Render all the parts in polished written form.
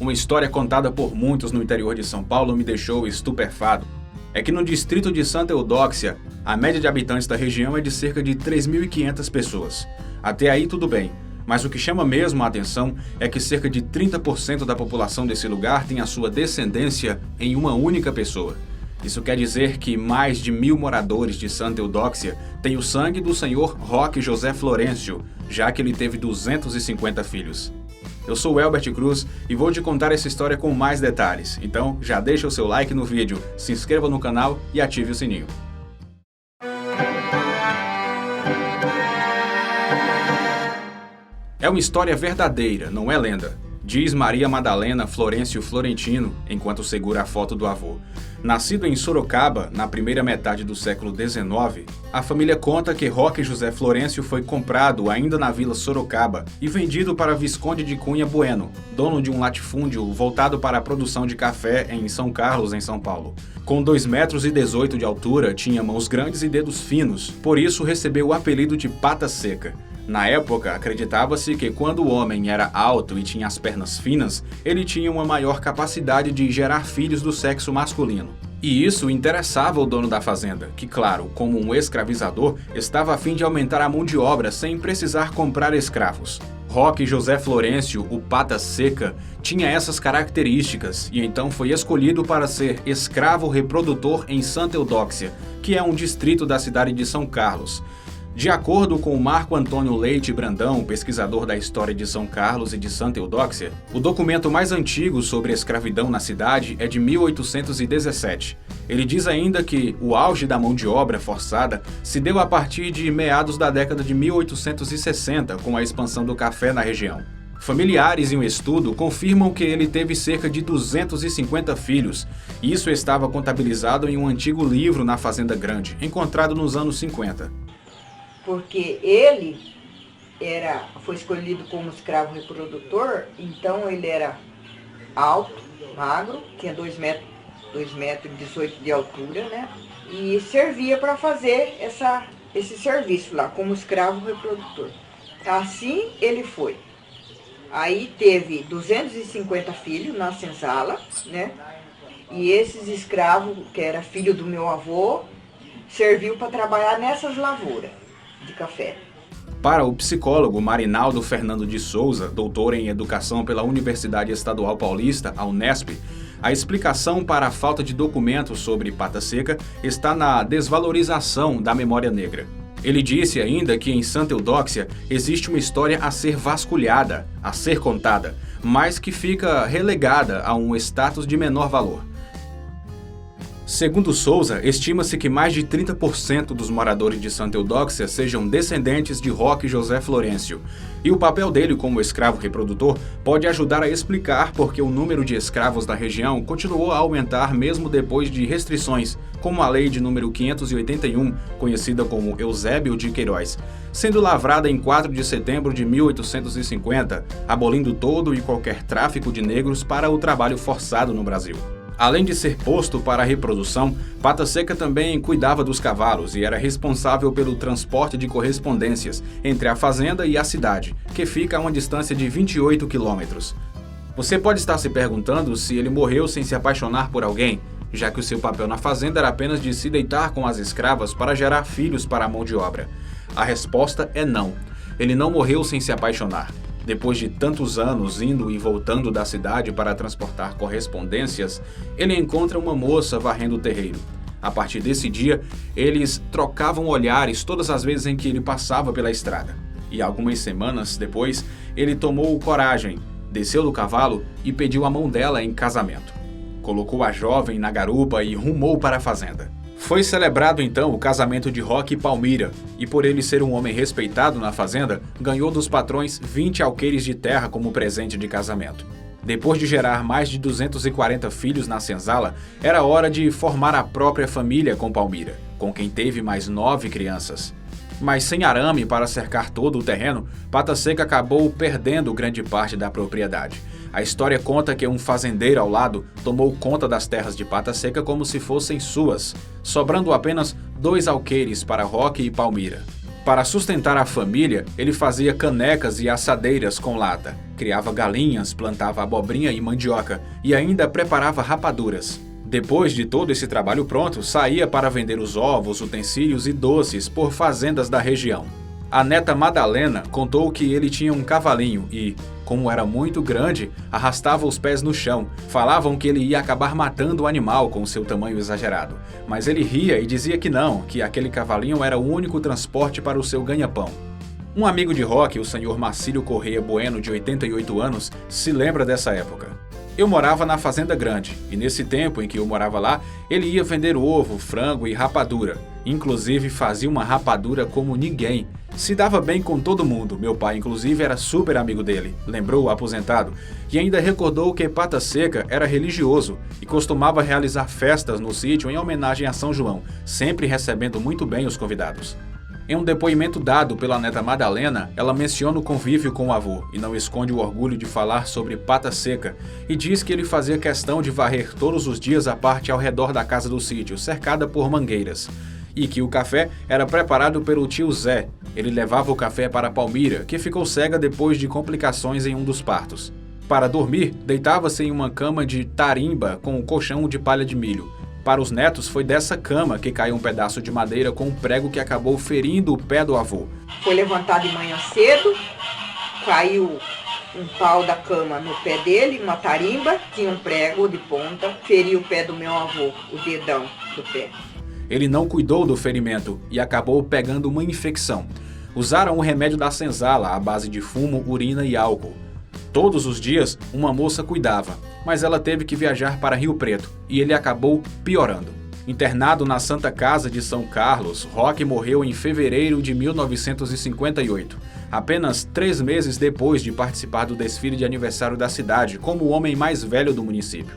Uma história contada por muitos no interior de São Paulo me deixou estupefado. É que no distrito de Santa Eudóxia, a média de habitantes da região é de cerca de 3.500 pessoas. Até aí tudo bem, mas o que chama mesmo a atenção é que cerca de 30% da população desse lugar tem a sua descendência em uma única pessoa. Isso quer dizer que mais de 1.000 moradores de Santa Eudóxia têm o sangue do senhor Roque José Florencio, já que ele teve 250 filhos. Eu sou o Elbert Cruz e vou te contar essa história com mais detalhes, então já deixa o seu like no vídeo, se inscreva no canal e ative o sininho. É uma história verdadeira, não é lenda, diz Maria Madalena Florencio Florentino, enquanto segura a foto do avô. Nascido em Sorocaba, na primeira metade do século XIX, a família conta que Roque José Florencio foi comprado ainda na Vila Sorocaba e vendido para Visconde de Cunha Bueno, dono de um latifúndio voltado para a produção de café em São Carlos, em São Paulo. Com 2,18 metros de altura, tinha mãos grandes e dedos finos, por isso recebeu o apelido de Pata Seca. Na época, acreditava-se que quando o homem era alto e tinha as pernas finas, ele tinha uma maior capacidade de gerar filhos do sexo masculino. E isso interessava o dono da fazenda, que, claro, como um escravizador, estava a fim de aumentar a mão de obra sem precisar comprar escravos. Roque José Florencio, o Pata Seca, tinha essas características e então foi escolhido para ser escravo reprodutor em Santa Eudóxia, que é um distrito da cidade de São Carlos. De acordo com Marco Antônio Leite Brandão, pesquisador da história de São Carlos e de Santa Eudóxia, o documento mais antigo sobre a escravidão na cidade é de 1817. Ele diz ainda que o auge da mão de obra forçada se deu a partir de meados da década de 1860, com a expansão do café na região. Familiares em um estudo confirmam que ele teve cerca de 250 filhos. Isso estava contabilizado em um antigo livro na Fazenda Grande, encontrado nos anos 50. Porque ele foi escolhido como escravo reprodutor, então ele era alto, magro, tinha 2,18 metros de altura, né? E servia para fazer esse serviço lá, como escravo reprodutor. Assim ele foi. Aí teve 250 filhos na senzala, né? E esses escravos, que era filho do meu avô, serviu para trabalhar nessas lavouras de café. Para o psicólogo Marinaldo Fernando de Souza, doutor em Educação pela Universidade Estadual Paulista, a Unesp, a explicação para a falta de documentos sobre Pata Seca está na desvalorização da memória negra. Ele disse ainda que em Santa Eudóxia existe uma história a ser vasculhada, a ser contada, mas que fica relegada a um status de menor valor. Segundo Souza, estima-se que mais de 30% dos moradores de Santa Eudóxia sejam descendentes de Roque José Florencio. E o papel dele como escravo reprodutor pode ajudar a explicar por que o número de escravos da região continuou a aumentar mesmo depois de restrições, como a Lei de número 581, conhecida como Eusébio de Queiroz, sendo lavrada em 4 de setembro de 1850, abolindo todo e qualquer tráfico de negros para o trabalho forçado no Brasil. Além de ser posto para a reprodução, Pata Seca também cuidava dos cavalos e era responsável pelo transporte de correspondências entre a fazenda e a cidade, que fica a uma distância de 28 quilômetros. Você pode estar se perguntando se ele morreu sem se apaixonar por alguém, já que o seu papel na fazenda era apenas de se deitar com as escravas para gerar filhos para a mão de obra. A resposta é não. Ele não morreu sem se apaixonar. Depois de tantos anos indo e voltando da cidade para transportar correspondências, ele encontra uma moça varrendo o terreiro. A partir desse dia, eles trocavam olhares todas as vezes em que ele passava pela estrada. E algumas semanas depois, ele tomou coragem, desceu do cavalo e pediu a mão dela em casamento. Colocou a jovem na garupa e rumou para a fazenda. Foi celebrado então o casamento de Roque e Palmira, e por ele ser um homem respeitado na fazenda, ganhou dos patrões 20 alqueires de terra como presente de casamento. Depois de gerar mais de 240 filhos na senzala, era hora de formar a própria família com Palmira, com quem teve mais 9 crianças. Mas sem arame para cercar todo o terreno, Pata Seca acabou perdendo grande parte da propriedade. A história conta que um fazendeiro ao lado tomou conta das terras de Pata Seca como se fossem suas, sobrando apenas 2 alqueires para Roque e Palmira. Para sustentar a família, ele fazia canecas e assadeiras com lata, criava galinhas, plantava abobrinha e mandioca e ainda preparava rapaduras. Depois de todo esse trabalho pronto, saía para vender os ovos, utensílios e doces por fazendas da região. A neta Madalena contou que ele tinha um cavalinho e, como era muito grande, arrastava os pés no chão. Falavam que ele ia acabar matando o animal com seu tamanho exagerado. Mas ele ria e dizia que não, que aquele cavalinho era o único transporte para o seu ganha-pão. Um amigo de Roque, o senhor Marcílio Correia Bueno, de 88 anos, se lembra dessa época. Eu morava na Fazenda Grande, e nesse tempo em que eu morava lá, ele ia vender ovo, frango e rapadura. Inclusive fazia uma rapadura como ninguém. Se dava bem com todo mundo, meu pai inclusive era super amigo dele, lembrou o aposentado, e ainda recordou que Pata Seca era religioso e costumava realizar festas no sítio em homenagem a São João, sempre recebendo muito bem os convidados. Em um depoimento dado pela neta Madalena, ela menciona o convívio com o avô e não esconde o orgulho de falar sobre Pata Seca e diz que ele fazia questão de varrer todos os dias a parte ao redor da casa do sítio, cercada por mangueiras, e que o café era preparado pelo tio Zé. Ele levava o café para Palmira, que ficou cega depois de complicações em um dos partos. Para dormir, deitava-se em uma cama de tarimba com um colchão de palha de milho. Para os netos, foi dessa cama que caiu um pedaço de madeira com um prego que acabou ferindo o pé do avô. Foi levantado de manhã cedo, caiu um pau da cama no pé dele, uma tarimba, tinha um prego de ponta, feriu o pé do meu avô, o dedão do pé. Ele não cuidou do ferimento e acabou pegando uma infecção. Usaram o remédio da senzala à base de fumo, urina e álcool. Todos os dias, uma moça cuidava, mas ela teve que viajar para Rio Preto e ele acabou piorando. Internado na Santa Casa de São Carlos, Roque morreu em fevereiro de 1958, apenas 3 meses depois de participar do desfile de aniversário da cidade como o homem mais velho do município.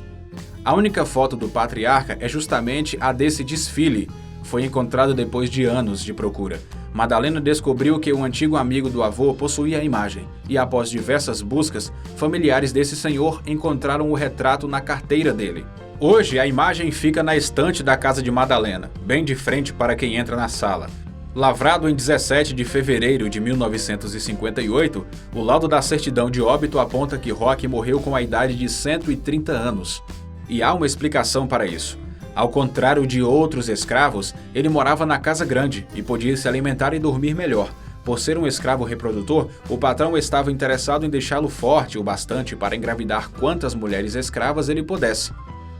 A única foto do patriarca é justamente a desse desfile. Foi encontrado depois de anos de procura. Madalena descobriu que um antigo amigo do avô possuía a imagem, e após diversas buscas, familiares desse senhor encontraram o retrato na carteira dele. Hoje, a imagem fica na estante da casa de Madalena, bem de frente para quem entra na sala. Lavrado em 17 de fevereiro de 1958, o laudo da certidão de óbito aponta que Roque morreu com a idade de 130 anos. E há uma explicação para isso. Ao contrário de outros escravos, ele morava na casa grande e podia se alimentar e dormir melhor. Por ser um escravo reprodutor, o patrão estava interessado em deixá-lo forte o bastante para engravidar quantas mulheres escravas ele pudesse.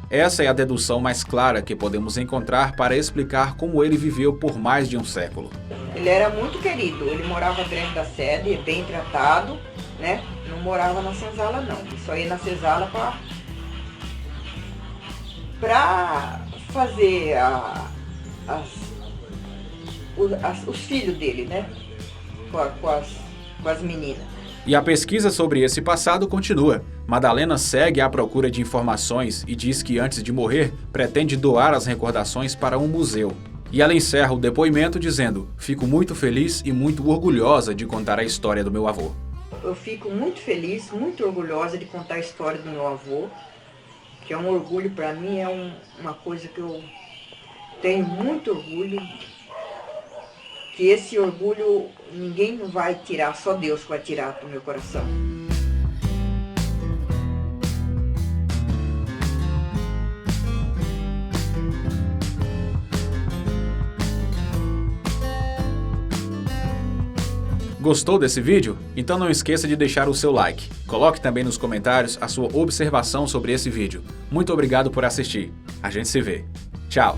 Essa é a dedução mais clara que podemos encontrar para explicar como ele viveu por mais de um século. Ele era muito querido, ele morava dentro da sede, bem tratado, né? Não morava na senzala não, ele só ia na senzala para fazer os filhos dele, né? Com as meninas. E a pesquisa sobre esse passado continua. Madalena segue à procura de informações e diz que antes de morrer, pretende doar as recordações para um museu. E ela encerra o depoimento dizendo: "Fico muito feliz e muito orgulhosa de contar a história do meu avô." Eu fico muito feliz, muito orgulhosa de contar a história do meu avô, que é um orgulho para mim, é uma coisa que eu tenho muito orgulho, que esse orgulho ninguém vai tirar, só Deus vai tirar do meu coração. Gostou desse vídeo? Então não esqueça de deixar o seu like. Coloque também nos comentários a sua observação sobre esse vídeo. Muito obrigado por assistir. A gente se vê. Tchau!